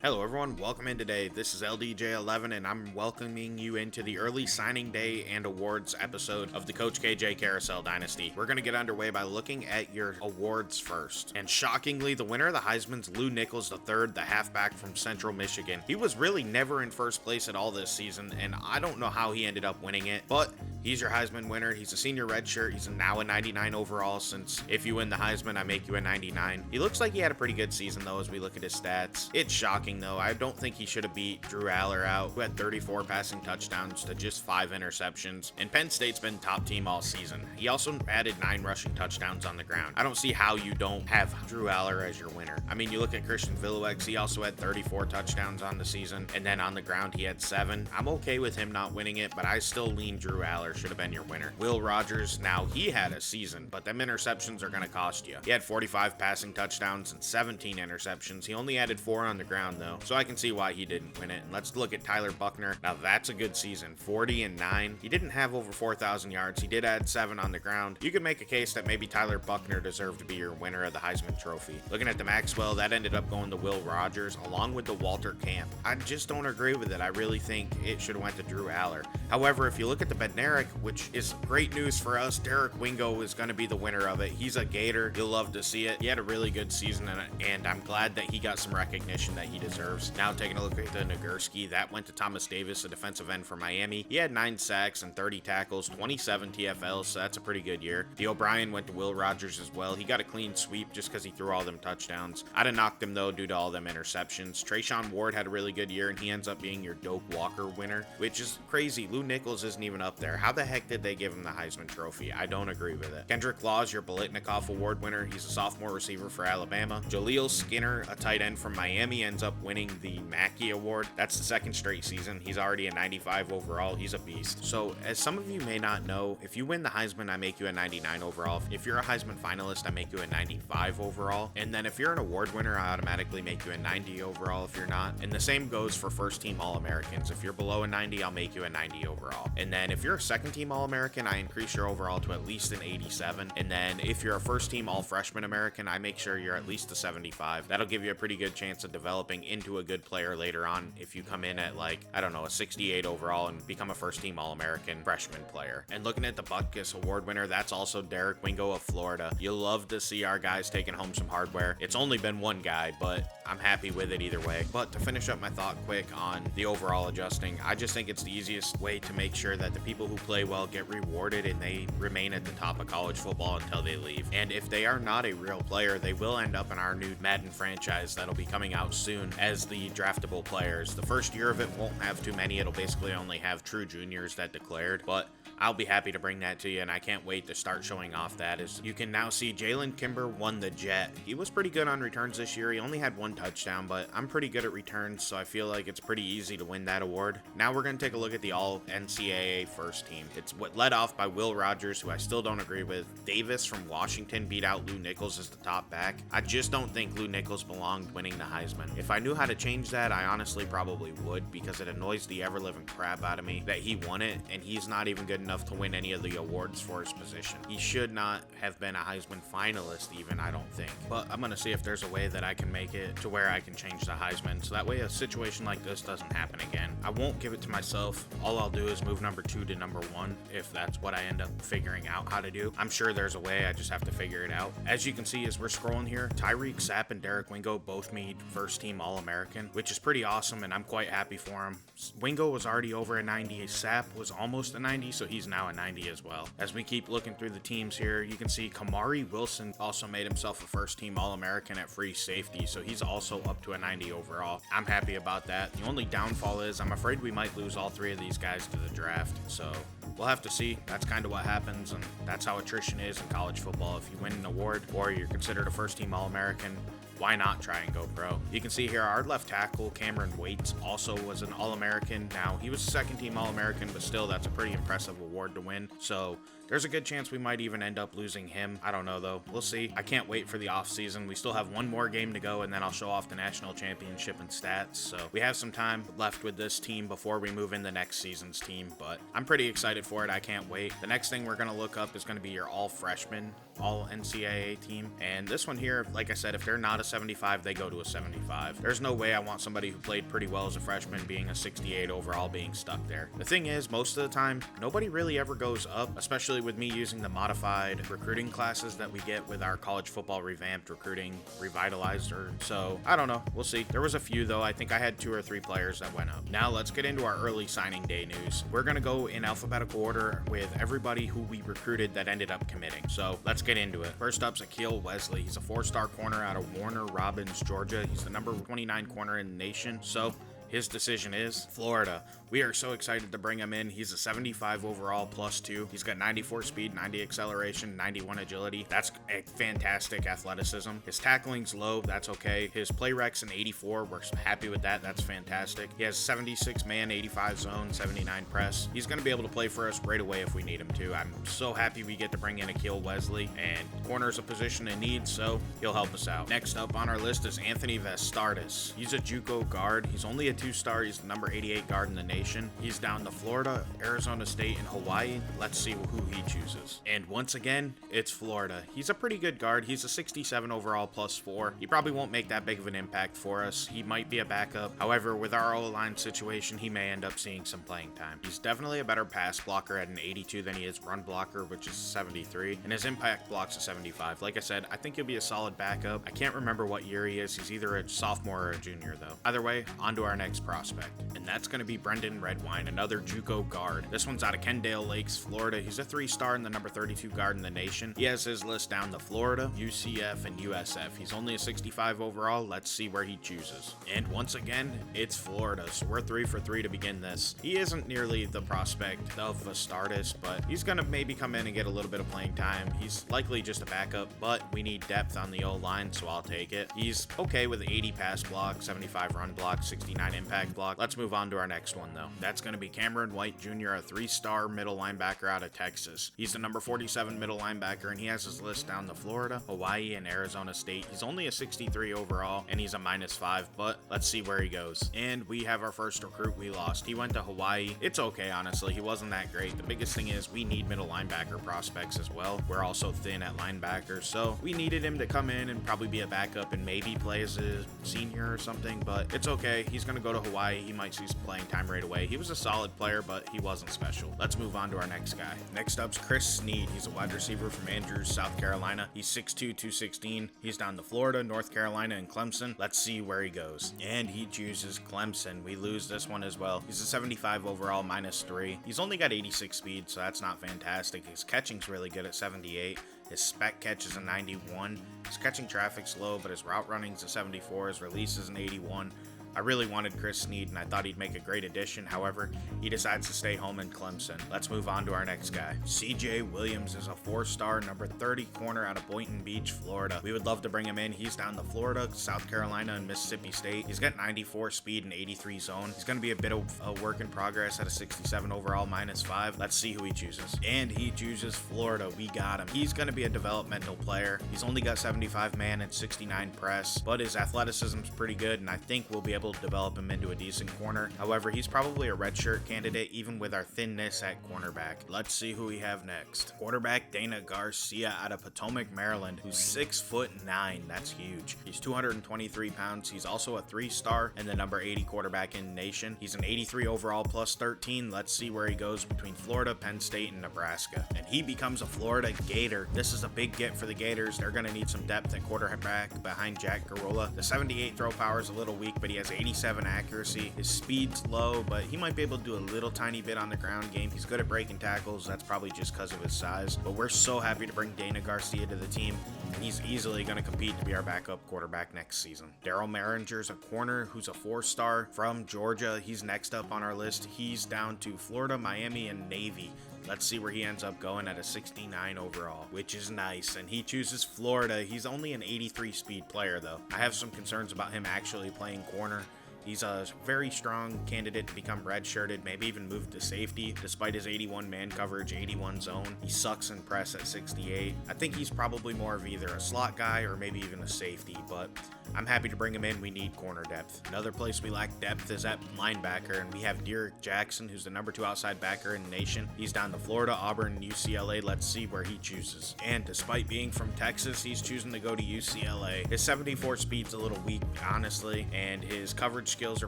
Hello everyone, welcome in today. This is LDJ11 and I'm welcoming you into the early signing day and awards episode of the Coach KJ Carousel Dynasty. We're going to get underway by looking at your awards first. And shockingly, the winner of the Heisman's Lew Nichols III, the halfback from Central Michigan. He was really never in first place at all this season, and I don't know how he ended up winning it, but he's your Heisman winner. He's a senior redshirt. He's now a 99 overall, since if you win the Heisman, I make you a 99. He looks like he had a pretty good season though as we look at his stats. It's shocking though. I don't think he should have beat Drew Aller out, who had 34 passing touchdowns to just 5 interceptions. And Penn State's been top team all season. He also added 9 rushing touchdowns on the ground. I don't see how you don't have Drew Aller as your winner. I mean, you look at Christian Viluex, he also had 34 touchdowns on the season, and then on the ground he had 7. I'm okay with him not winning it, but I still lean Drew Aller should have been your winner. Will Rogers, now he had a season, but them interceptions are going to cost you. He had 45 passing touchdowns and 17 interceptions. He only added 4 on the ground though, so I can see why he didn't win it. And let's look at Tyler Buckner. Now that's a good season, 40-9. He didn't have over 4,000 yards. He did add 7 on the ground. You could make a case that maybe Tyler Buckner deserved to be your winner of the Heisman Trophy. Looking at the Maxwell, that ended up going to Will Rogers along with the Walter Camp. I just don't agree with it. I really think it should have went to Drew Aller. However, if you look at the Bednarik, which is great news for us, Derek Wingo is going to be the winner of it. He's a Gator. You'll love to see it. He had a really good season, and I'm glad that he got some recognition that he deserves. Now taking a look at the Nagurski, that went to Thomas Davis, a defensive end for Miami. He had 9 sacks and 30 tackles, 27 TFLs, so that's a pretty good year. The O'Brien went to Will Rogers as well. He got a clean sweep just because he threw all them touchdowns. I'd have knocked him though due to all them interceptions. Trayshawn Ward had a really good year, and he ends up being your Doak Walker winner, which is crazy. Lew Nichols isn't even up there. How the heck did they give him the Heisman Trophy? I don't agree with it. Kendrick Law is your Biletnikoff Award winner. He's a sophomore receiver for Alabama. Jaleel Skinner, a tight end from Miami, ends up winning the Mackey Award. That's the 2nd straight season. He's already a 95 overall. He's a beast. So as some of you may not know, if you win the Heisman, I make you a 99 overall. If you're a Heisman finalist, I make you a 95 overall. And then if you're an award winner, I automatically make you a 90 overall if you're not. And the same goes for first team All-Americans. If you're below a 90, I'll make you a 90 overall. And then if you're a second team All-American, I increase your overall to at least an 87. And then if you're a first team All-Freshman American, I make sure you're at least a 75. That'll give you a pretty good chance of developing into a good player later on if you come in at like, I don't know, a 68 overall and become a first team All-American freshman player. And looking at the Butkus Award winner, that's also Derek Wingo of Florida. You'll love to see our guys taking home some hardware. It's only been one guy, but I'm happy with it either way. But to finish up my thought quick on the overall adjusting, I just think it's the easiest way to make sure that the people who play well get rewarded and they remain at the top of college football until they leave. And if they are not a real player, they will end up in our new Madden franchise that'll be coming out soon as the draftable players. The first year of it won't have too many. It'll basically only have true juniors that declared, but I'll be happy to bring that to you, and I can't wait to start showing off that. As you can now see, Jalen Kimber won the Jet. He was pretty good on returns this year. He only had 1 touchdown, but I'm pretty good at returns, so I feel like it's pretty easy to win that award. Now we're going to take a look at the All-NCAA first team. It's led off by Will Rogers, who I still don't agree with. Davis from Washington beat out Lew Nichols as the top back. I just don't think Lew Nichols belonged winning the Heisman. If I knew how to change that, I honestly probably would, because it annoys the ever-living crap out of me that he won it, and he's not even good enough to win any of the awards for his position. He should not have been a Heisman finalist even, I don't think. But I'm going to see if there's a way that I can make it to where I can change the Heisman, so that way a situation like this doesn't happen again. I won't give it to myself. All I'll do is move number 2 to number 1, if that's what I end up figuring out how to do. I'm sure there's a way, I just have to figure it out. As you can see as we're scrolling here, Tyreek Sapp and Derek Wingo both made first team All-American, which is pretty awesome, and I'm quite happy for him. Wingo was already over a 90, Sapp was almost a 90, so he's now a 90 as well. As we keep looking through the teams here, you can see Kamari Wilson also made himself a first team All-American at free safety, so he's also up to a 90 overall. I'm happy about that. The only downfall is I'm afraid we might lose all 3 of these guys to the draft, so we'll have to see. That's kind of what happens, and that's how attrition is in college football. If you win an award or you're considered a first team All-American, why not try and go pro? You can see here our left tackle, Cameron Waits, also was an All-American. Now, he was a second team All-American, but still, that's a pretty impressive award to win. So There's a good chance we might even end up losing him. I don't know though. We'll see. I can't wait for the offseason. We still have one more game to go and then I'll show off the national championship and stats. So we have some time left with this team before we move in the next season's team, but I'm pretty excited for it. I can't wait. The next thing we're going to look up is going to be your all freshman, all NCAA team. And this one here, like I said, if they're not a 75, they go to a 75. There's no way I want somebody who played pretty well as a freshman being a 68 overall being stuck there. The thing is, most of the time, nobody really ever goes up, especially with me using the modified recruiting classes that we get with our college football revamped recruiting revitalized. Or so I don't know. We'll see. There was a few though. I think I had 2 or 3 players that went up. Now let's get into our early signing day news. We're going to go in alphabetical order with everybody who we recruited that ended up committing. So let's get into it. First up's Akil Wesley. He's a 4-star corner out of Warner Robins, Georgia. He's the number 29 corner in the nation. So his decision is Florida. We are so excited to bring him in. He's a 75 overall +2. He's got 94 speed, 90 acceleration, 91 agility. That's a fantastic athleticism. His tackling's low. That's okay. His play rec's an 84. We're happy with that. That's fantastic. He has 76 man, 85 zone, 79 press. He's going to be able to play for us right away if we need him to. I'm so happy we get to bring in Akil Wesley, and corner's a position in need, so he'll help us out. Next up on our list is Anthony Vastardis. He's a JUCO guard. He's only a 2-star. He's the number 88 guard in the nation. He's down to Florida, Arizona State, and Hawaii. Let's see who he chooses. And once again, it's Florida. He's a pretty good guard. He's a 67 overall +4. He probably won't make that big of an impact for us. He might be a backup. However, with our O-line situation, he may end up seeing some playing time. He's definitely a better pass blocker at an 82 than he is run blocker, which is 73, and his impact block's a 75. Like I said, I think he'll be a solid backup. I can't remember what year he is. He's either a sophomore or a junior though. Either way, on to our next prospect, and that's going to be Brendan Redwine, another JUCO guard. This one's out of Kendale Lakes, Florida. He's a 3-star and the number 32 guard in the nation. He has his list down to Florida, UCF, and USF. He's only a 65 overall. Let's see where he chooses. And once again, it's Florida, so we're 3 for 3 to begin this. He isn't nearly the prospect of Vastardis, but he's gonna maybe come in and get a little bit of playing time. He's likely just a backup, but we need depth on the O-line, so I'll take it. He's okay with 80 pass block, 75 run block, 69 impact block. Let's move on to our next one though. That's going to be Cameron White Jr., a 3-star middle linebacker out of Texas. He's the number 47 middle linebacker, and he has his list down to Florida, Hawaii, and Arizona State. He's only a 63 overall, and he's a -5, but let's see where he goes. And we have our first recruit we lost. He went to Hawaii. It's okay, honestly. He wasn't that great. The biggest thing is we need middle linebacker prospects as well. We're also thin at linebacker, so we needed him to come in and probably be a backup and maybe play as a senior or something, but it's okay. He's going to go to Hawaii. He might see some playing time right away. He was a solid player, but he wasn't special. Let's move on to our next guy. Next up's Chris Sneed. He's a wide receiver from Andrews, South Carolina. He's 6'2", 216. He's down to Florida, North Carolina, and Clemson. Let's see where he goes. And he chooses Clemson. We lose this one as well. He's a 75 overall, -3. He's only got 86 speed, so that's not fantastic. His catching's really good at 78. His spec catch is a 91. His catching traffic's low, but his route running's a 74. His release is an 81. I really wanted Chris Sneed, and I thought he'd make a great addition. However, he decides to stay home in Clemson. Let's move on to our next guy. CJ Williams is a 4-star, number 30 corner out of Boynton Beach, Florida. We would love to bring him in. He's down to Florida, South Carolina, and Mississippi State. He's got 94 speed and 83 zone. He's going to be a bit of a work in progress at a 67 overall, -5. Let's see who he chooses. And he chooses Florida. We got him. He's going to be a developmental player. He's only got 75 man and 69 press, but his athleticism's pretty good, and I think we'll be able to develop him into a decent corner. However, he's probably a redshirt candidate even with our thinness at cornerback. Let's see who we have next. Quarterback Dana Garcia out of Potomac, Maryland, who's 6'9". That's huge. He's 223 pounds. He's also a 3-star and the number 80 quarterback in the nation. He's an 83 overall +13. Let's see where he goes between Florida, Penn State, and Nebraska. And he becomes a Florida Gator. This is a big get for the Gators. They're going to need some depth at quarterback behind Jack Garola. The 78 throw power is a little weak, but he has 87 accuracy. His speed's low, but he might be able to do a little tiny bit on the ground game. He's good at breaking tackles. That's probably just because of his size. But we're so happy to bring Dana Garcia to the team. He's easily going to compete to be our backup quarterback next season. Daryl Maringer's a corner who's a 4-star from Georgia. He's next up on our list. He's down to Florida, Miami, and Navy. Let's see where he ends up going at a 69 overall, which is nice. And he chooses Florida. He's only an 83 speed player, though. I have some concerns about him actually playing corner. He's a very strong candidate to become redshirted, maybe even move to safety, despite his 81 man coverage, 81 zone. He sucks in press at 68. I think he's probably more of either a slot guy or maybe even a safety, but I'm happy to bring him in. We need corner depth. Another place we lack depth is at linebacker, and we have Derek Jackson, who's the number 2 outside backer in the nation. He's down to Florida, Auburn, and UCLA. Let's see where he chooses. And despite being from Texas, he's choosing to go to UCLA. His 74 speed's a little weak, honestly, and his coverage skills are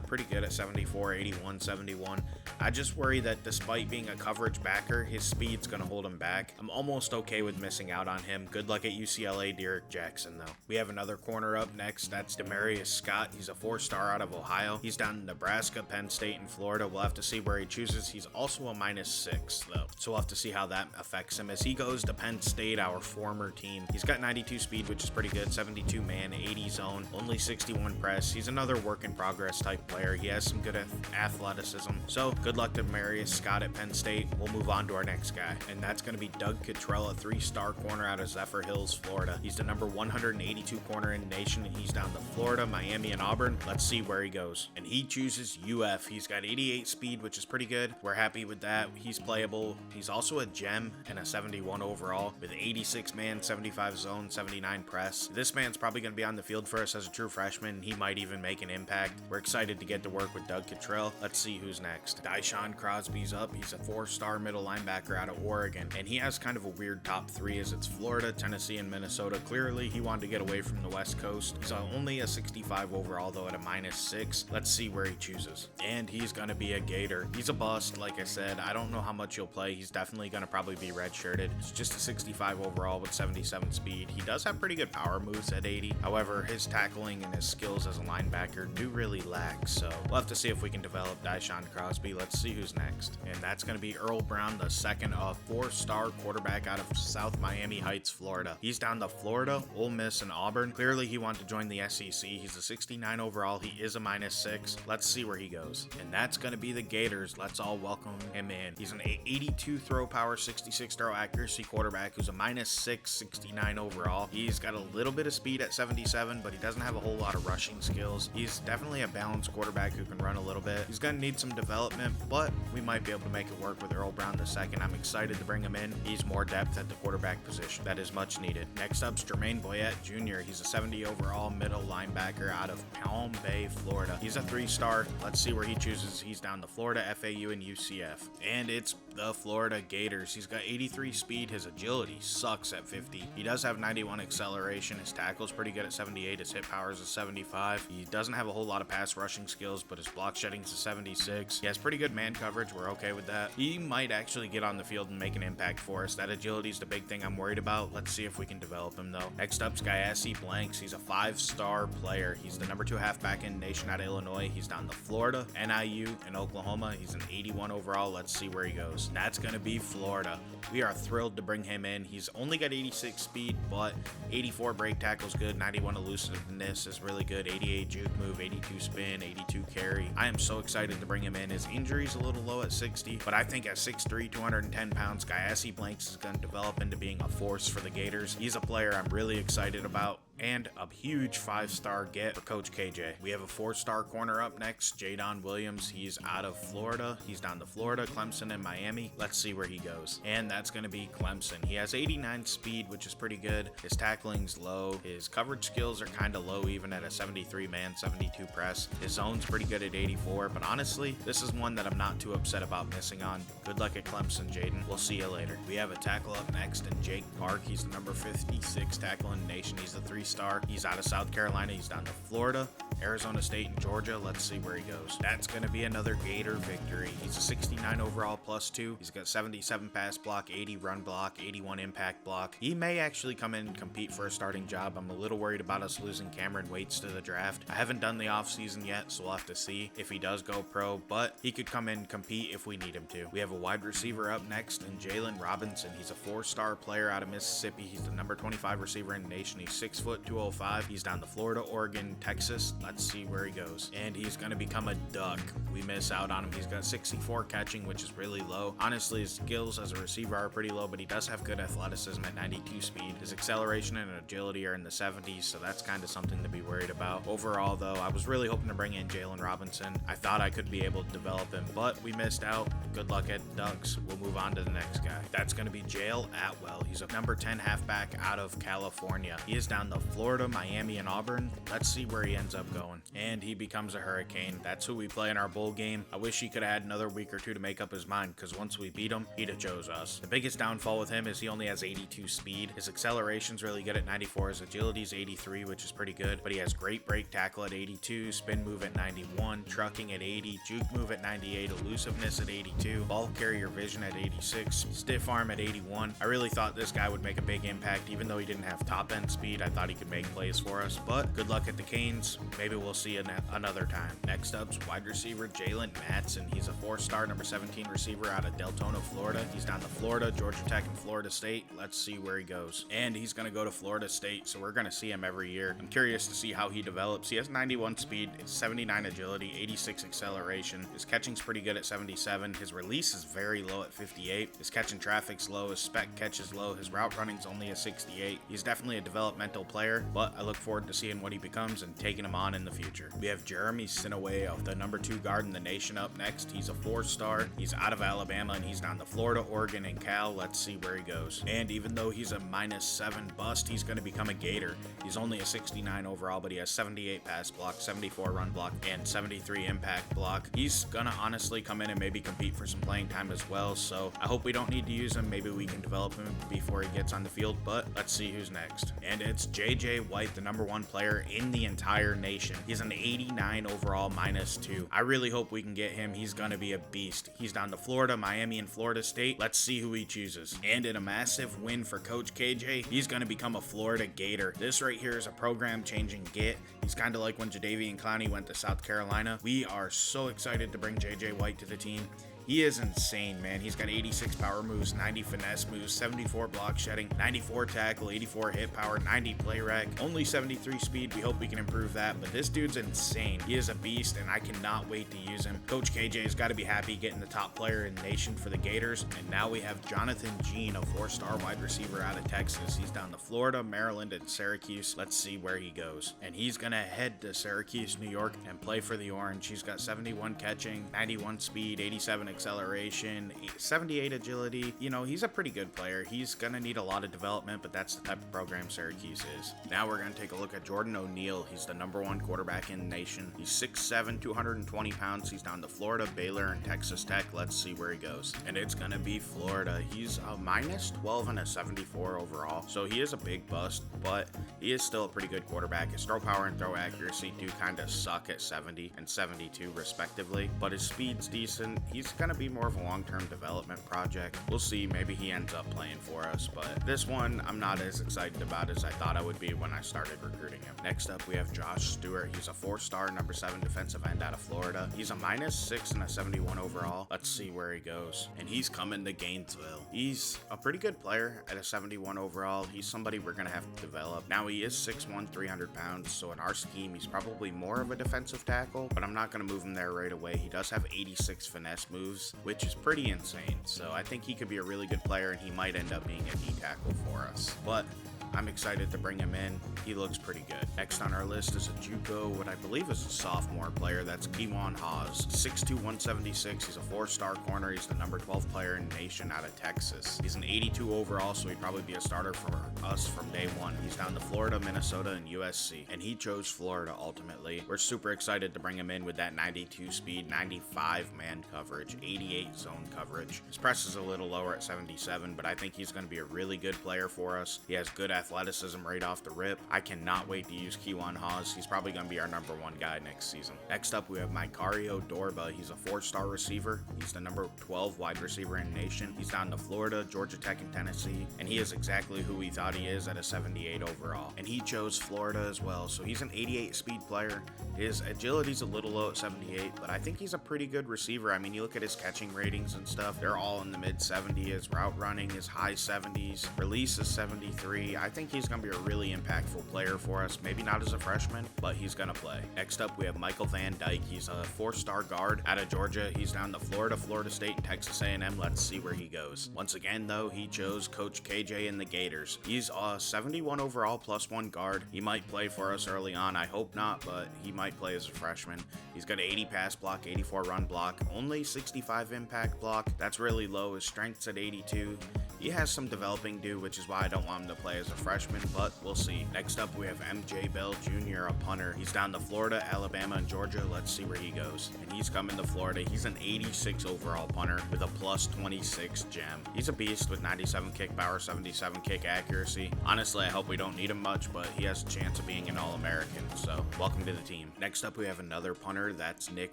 pretty good at 74, 81, 71. I just worry that despite being a coverage backer, his speed's going to hold him back. I'm almost okay with missing out on him. Good luck at UCLA, Derek Jackson, though. We have another corner up next. That's Demarius Scott. He's a 4-star out of Ohio. He's down in Nebraska, Penn State, and Florida. We'll have to see where he chooses. He's also a -6, though, so we'll have to see how that affects him as he goes to Penn State, our former team. He's got 92 speed, which is pretty good, 72 man, 80 zone, only 61 press. He's another work in progress type player. He has some good athleticism, so good luck to Demarius Scott at Penn State. We'll move on to our next guy, and that's going to be Doug Cottrell, a 3-star corner out of Zephyr Hills, Florida. He's the number 182 corner in the nation, and he's down to Florida, Miami, and Auburn. Let's see where he goes. And he chooses UF. He's got 88 speed, which is pretty good. We're happy with that. He's playable. He's also a gem and a 71 overall with 86 man, 75 zone, 79 press. This man's probably going to be on the field for us as a true freshman. He might even make an impact. We're excited to get to work with Doug Cottrell. Let's see who's next. Dyshawn Crosby's up. He's a 4-star middle linebacker out of Oregon, and he has kind of a weird top 3 as it's Florida, Tennessee, and Minnesota. Clearly, he wanted to get away from the West Coast. He's only a 65 overall, though, at a -6. Let's see where he chooses. And he's going to be a Gator. He's a bust, like I said. I don't know how much he'll play. He's definitely going to probably be redshirted. It's just a 65 overall with 77 speed. He does have pretty good power moves at 80. However, his tackling and his skills as a linebacker do really lack, so we'll have to see if we can develop Dyshawn Crosby. Let's see who's next. And that's going to be Earl Brown, the second 4-star quarterback out of South Miami Heights, Florida. He's down to Florida, Ole Miss, and Auburn. Clearly, he wanted to join the SEC. He's a 69 overall. He is a -6. Let's see where he goes. And that's going to be the Gators. Let's all welcome him in. He's an 82 throw power, 66 throw accuracy quarterback who's a -6, 69 overall. He's got a little bit of speed at 77, but he doesn't have a whole lot of rushing skills. He's definitely a balanced quarterback who can run a little bit. He's going to need some development, but we might be able to make it work with Earl Brown II. I'm excited to bring him in. He's more depth at the quarterback position. That is much needed. Next up's Jermaine Boyette Jr. He's a 70 overall middle linebacker out of Palm Bay, Florida. He's a 3-star. Let's see where he chooses. He's down to Florida, FAU, and UCF. And it's the Florida Gators. He's got 83 speed. His agility sucks at 50. He does have 91 acceleration. His tackle's pretty good at 78. His hit power is a 75. He doesn't have a whole lot of pass rushing skills, but his block shedding's a 76. He has pretty good man coverage. We're okay with that. He might actually get on the field and make an impact for us. That agility's the big thing I'm worried about. Let's see if we can develop him, though. Next up's Gyasi Blanks. He's a 5-star player. He's the number 2 halfback in the nation out of Illinois. He's down to Florida, NIU, and Oklahoma. He's an 81 overall. Let's see where he goes. And that's going to be Florida. We are thrilled to bring him in. He's only got 86 speed, but 84 break tackle's good. 91 elusiveness is really good. 88 juke move, 82 spin, 82 carry. I am so excited to bring him in. His injury's a little low at 60, but I think at 6'3", 210 pounds, Gyasi Blanks is going to develop into being a force for the Gators. He's a player I'm really excited about, and a huge 5-star get for Coach KJ. We have a 4-star corner up next, Jadon Williams. He's out of Florida. He's down to Florida, Clemson, and Miami. Let's see where he goes. And that's going to be Clemson. He has 89 speed, which is pretty good. His tackling's low. His coverage skills are kind of low, even at a 73 man, 72 press. His zone's pretty good at 84, but honestly, this is one that I'm not too upset about missing on. Good luck at Clemson, Jaden. We'll see you later. We have a tackle up next, and Jake Park. He's the number 56 tackle in the nation. He's a 3-star. He's out of South Carolina. He's down to Florida, Arizona State, and Georgia. Let's see where he goes. That's going to be another Gator victory. He's a 69 overall +2. He's got 77 pass block, 80 run block, 81 impact block. He may actually come in and compete for a starting job. I'm a little worried about us losing Cameron Waits to the draft. I haven't done the offseason yet, so we'll have to see if he does go pro, but he could come in and compete if we need him to. We have a wide receiver up next, and Jalen Robinson. He's a 4-star player out of Mississippi. He's the number 25 receiver in the nation. He's 6'2", up 205. He's down to Florida, Oregon, Texas. Let's see where he goes. And he's going to become a duck. We miss out on him. He's got 64 catching, which is really low. Honestly, his skills as a receiver are pretty low, but he does have good athleticism at 92 speed. His acceleration and agility are in the 70s, so that's kind of something to be worried about. Overall, though, I was really hoping to bring in Jalen Robinson. I thought I could be able to develop him, but we missed out. Good luck at Ducks. We'll move on to the next guy. That's going to be Jale Atwell. He's a number 10 halfback out of California. He is down to Florida, Miami, and Auburn. Let's see where he ends up going. And he becomes a Hurricane. That's who we play in our bowl game. I wish he could have had another week or two to make up his mind, because once we beat him, he'd have chose us. The biggest downfall with him is he only has 82 speed. His acceleration's really good at 94. His agility's 83, which is pretty good, but he has great break tackle at 82, spin move at 91, trucking at 80, juke move at 98, elusiveness at 82, ball carrier vision at 86, stiff arm at 81. I really thought this guy would make a big impact, even though he didn't have top end speed. I thought he could make plays for us, but good luck at the Canes. Maybe we'll see another time. Next up's wide receiver Jalen Matson. He's a 4-star number 17 receiver out of Deltona, Florida. He's down to Florida, Georgia Tech, and Florida State. Let's see where he goes. And he's going to go to Florida State, so we're going to see him every year. I'm curious to see how he develops. He has 91 speed, 79 agility, 86 acceleration. His catching's pretty good at 77. His release is very low at 58. His catch and traffic's low. His spec catch is low. His route running's only a 68. He's definitely a developmental player, but I look forward to seeing what he becomes and taking him on in the future. We have Jeremy Sinaway, the number 2 guard in the nation, up next. He's a 4-star. He's out of Alabama, and he's down to Florida, Oregon, and Cal. Let's see where he goes. And even though he's a -7 bust, he's going to become a Gator. He's only a 69 overall, but he has 78 pass block, 74 run block, and 73 impact block. He's going to honestly come in and maybe compete for some playing time as well, so I hope we don't need to use him. Maybe we can develop him before he gets on the field, but let's see who's next. And it's JJ White, the number 1 player in the entire nation. He's an 89 overall, -2. I really hope we can get him. He's going to be a beast. He's down to Florida, Miami, and Florida State. Let's see who he chooses. And in a massive win for Coach KJ, he's going to become a Florida Gator. This right here is a program-changing get. He's kind of like when Jadeveon Clowney went to South Carolina. We are so excited to bring JJ White to the team. He is insane, man. He's got 86 power moves, 90 finesse moves, 74 block shedding, 94 tackle, 84 hit power, 90 play rec, only 73 speed. We hope we can improve that, but this dude's insane. He is a beast, and I cannot wait to use him. Coach KJ has got to be happy getting the top player in the nation for the Gators, and now we have Jonathan Jean, a 4-star wide receiver out of Texas. He's down to Florida, Maryland, and Syracuse. Let's see where he goes. And he's going to head to Syracuse, New York, and play for the Orange. He's got 71 catching, 91 speed, 87 acceleration, 78 agility. You know, he's a pretty good player. He's gonna need a lot of development, but that's the type of program Syracuse is. Now we're gonna take a look at Jordan O'Neal. He's the number 1 quarterback in the nation. He's 6'7", 220 pounds. He's down to Florida, Baylor, and Texas Tech. Let's see where he goes. And it's gonna be Florida. He's a -12 and a 74 overall, so he is a big bust, but he is still a pretty good quarterback. His throw power and throw accuracy do kind of suck at 70 and 72 respectively, but his speed's decent. He's gonna be more of a long-term development project. We'll see, maybe he ends up playing for us, but this one I'm not as excited about as I thought I would be when I started recruiting him. Next up, we have Josh Stewart. He's a 4-star number 7 defensive end out of Florida. He's a -6 and a 71 overall. Let's see where he goes. And he's coming to Gainesville. He's a pretty good player at a 71 overall. He's somebody we're gonna have to develop. Now he is 6'1", 300 pounds, so in our scheme he's probably more of a defensive tackle, but I'm not gonna move him there right away. He does have 86 finesse moves, which is pretty insane, so I think he could be a really good player, and he might end up being a D tackle for us. But I'm excited to bring him in. He looks pretty good. Next on our list is a JUCO, what I believe is a sophomore player. That's Kewan Haas, 6'2", 176. He's a 4-star corner. He's the number 12 player in the nation out of Texas. He's an 82 overall, so he'd probably be a starter for us from day one. He's down to Florida, Minnesota, and USC, and he chose Florida ultimately. We're super excited to bring him in with that 92 speed, 95 man coverage, 88 zone coverage. His press is a little lower at 77, but I think he's going to be a really good player for us. He has good athleticism right off the rip. I cannot wait to use Kewan Haas. He's probably going to be our number 1 guy next season. Next up, we have Macario Dorba. He's a 4-star receiver. He's the number 12 wide receiver in the nation. He's down to Florida, Georgia Tech, and Tennessee, and he is exactly who we thought he is at a 78 overall. And he chose Florida as well, so he's an 88 speed player. His agility's a little low at 78, but I think he's a pretty good receiver. I mean, you look at his catching ratings and stuff, they're all in the mid 70s. Route running is high 70s. Release is 73. I think he's going to be a really impactful player for us. Maybe not as a freshman, but he's going to play. Next up, we have Michael Van Dyke. He's a 4-star guard out of Georgia. He's down to Florida, Florida State, and Texas A&M. Let's see where he goes. Once again, though, he chose Coach KJ and the Gators. He's a 71 overall +1 guard. He might play for us early on. I hope not, but he might play as a freshman. He's got an 80 pass block, 84 run block, only 65 impact block. That's really low. His strength's at 82. He has some developing due, which is why I don't want him to play as a freshman, but we'll see. Next up, we have MJ Bell Jr., a punter. He's down to Florida, Alabama, and Georgia. Let's see where he goes. And he's coming to Florida. He's an 86 overall punter with a +26 gem. He's a beast with 97 kick power, 77 kick accuracy. Honestly, I hope we don't need him much, but he has a chance of being an All-American, so welcome to the team. Next up, we have another punter. That's Nick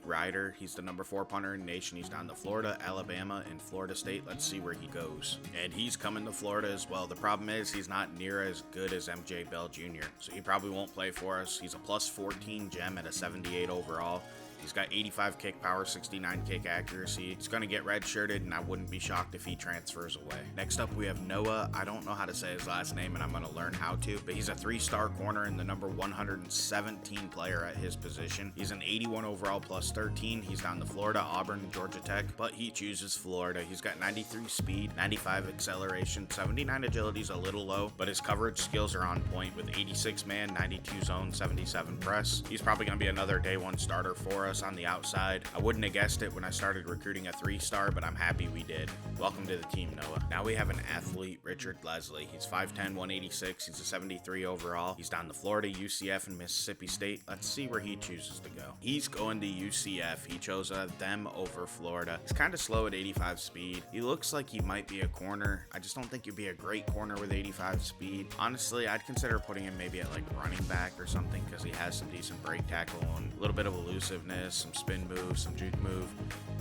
Ryder. He's the number 4 punter in the nation. He's down to Florida, Alabama, and Florida State. Let's see where he goes. And he's coming to Florida as well. The problem is he's not near as good as MJ Bell Jr., so he probably won't play for us. He's a +14 gem at a 78 overall. He's got 85 kick power, 69 kick accuracy. He's going to get redshirted, and I wouldn't be shocked if he transfers away. Next up, we have Noah. I don't know how to say his last name, and I'm going to learn how to, but he's a 3-star corner and the number 117 player at his position. He's an 81 overall +13. He's down to Florida, Auburn, and Georgia Tech, but he chooses Florida. He's got 93 speed, 95 acceleration, 79 agility is a little low, but his coverage skills are on point with 86 man, 92 zone, 77 press. He's probably going to be another day 1 starter for us on the outside. I wouldn't have guessed it when I started recruiting a 3-star, but I'm happy we did. Welcome to the team, Noah. Now we have an athlete, Richard Leslie. He's 5'10", 186. He's a 73 overall. He's down to Florida, UCF, and Mississippi State. Let's see where he chooses to go. He's going to UCF. He chose them over Florida. He's kind of slow at 85 speed. He looks like he might be a corner. I just don't think he'd be a great corner with 85 speed. Honestly, I'd consider putting him maybe at like running back or something because he has some decent break tackle and a little bit of elusiveness, some spin move, some juke move.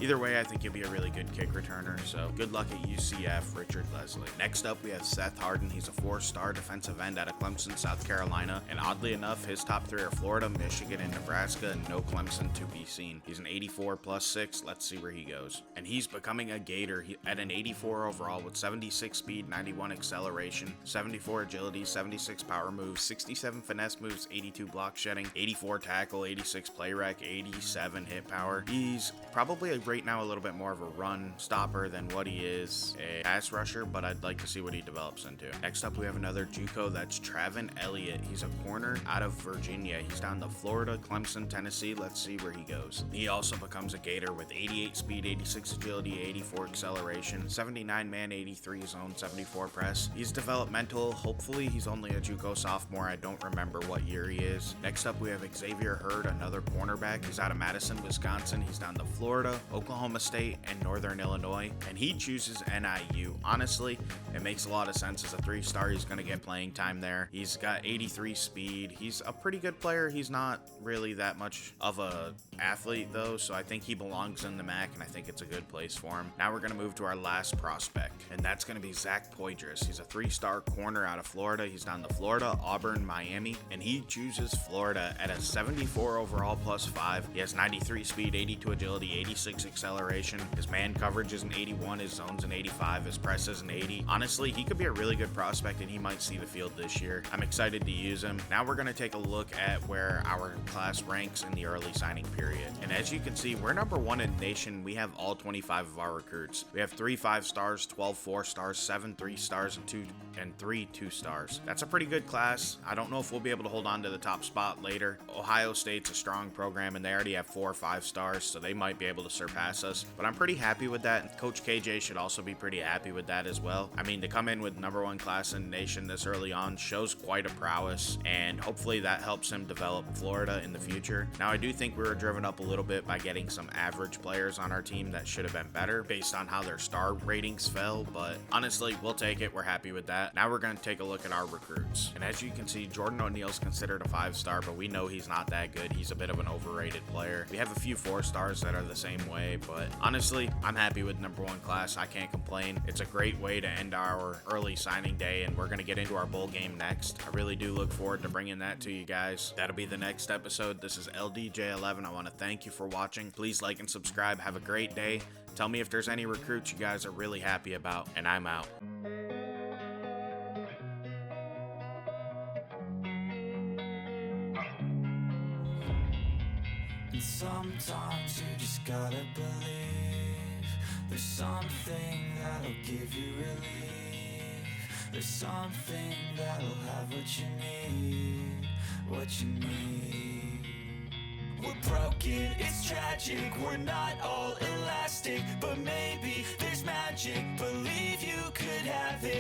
Either way, I think he'll be a really good kick returner, so good luck at UCF, Richard Leslie. Next up, we have Seth Harden. He's a 4-star defensive end out of Clemson, South Carolina, and oddly enough, his top 3 are Florida, Michigan, and Nebraska, and no Clemson to be seen. He's an 84 +6. Let's see where he goes. And he's becoming a Gator at an 84 overall with 76 speed, 91 acceleration, 74 agility, 76 power moves, 67 finesse moves, 82 block shedding, 84 tackle, 86 play rec, 87 hit power. He's probably right now a little bit more of a run stopper than what he is a pass rusher, but I'd like to see what he develops into. Next up, we have another JUCO. That's Travin Elliott. He's a corner out of Virginia. He's down to Florida, Clemson, Tennessee. Let's see where he goes. He also becomes a Gator with 88 speed, 86 agility, 84 acceleration, 79 man, 83 zone, 74 press. He's developmental. Hopefully he's only a JUCO sophomore. I don't remember what year he is. Next up, we have Xavier Hurd, another cornerback. He's out of Madison, Wisconsin. He's down to Florida, Oklahoma State, and Northern Illinois, and he chooses NIU. Honestly, it makes a lot of sense. As a 3-star, he's going to get playing time there. He's got 83 speed. He's a pretty good player. He's not really that much of a athlete though, so I think he belongs in the MAC, and I think it's a good place for him. Now we're going to move to our last prospect, and that's going to be Zach Poitras. He's a 3-star corner out of Florida. He's down to Florida, Auburn, Miami, and he chooses Florida at a 74 overall +5. He has 93 speed, 82 agility, 86 acceleration. His man coverage is an 81, his zone's an 85, his press is an 80. Honestly, he could be a really good prospect, and he might see the field this year. I'm excited to use him. Now we're going to take a look at where our class ranks in the early signing period. And as you can see, we're number 1 in the nation. We have all 25 of our recruits. We have 3 5-stars, 12 4-stars, 7 3-stars, and 3 2-stars. That's a pretty good class. I don't know if we'll be able to hold on to the top spot later. Ohio State's a strong program, and they already have 4 5-stars, so they might be able to surpass us. But I'm pretty happy with that. Coach KJ should also be pretty happy with that as well. I mean, to come in with number 1 class in the nation this early on shows quite a prowess, and hopefully that helps him develop Florida in the future. Now, I do think we were driven up a little bit by getting some average players on our team that should have been better based on how their star ratings fell, but honestly, we'll take it. We're happy with that. Now we're going to take a look at our recruits. And as you can see, Jordan O'Neal's considered a 5-star, but we know he's not that good. He's a bit of an overrated player. We have a few 4-stars that are the same way, but honestly, I'm happy with number 1 class. I can't complain. It's a great way to end our early signing day, and we're going to get into our bowl game next. I really do look forward to bringing that to you guys. That'll be the next episode. This is LDJ11. I want to thank you for watching. Please like and subscribe. Have a great day. Tell me if there's any recruits you guys are really happy about, and I'm out. And sometimes you just gotta believe there's something that'll give you relief. There's something that'll have what you need, what you need. We're broken, it's tragic, we're not all elastic, but maybe there's magic. Believe you could have it,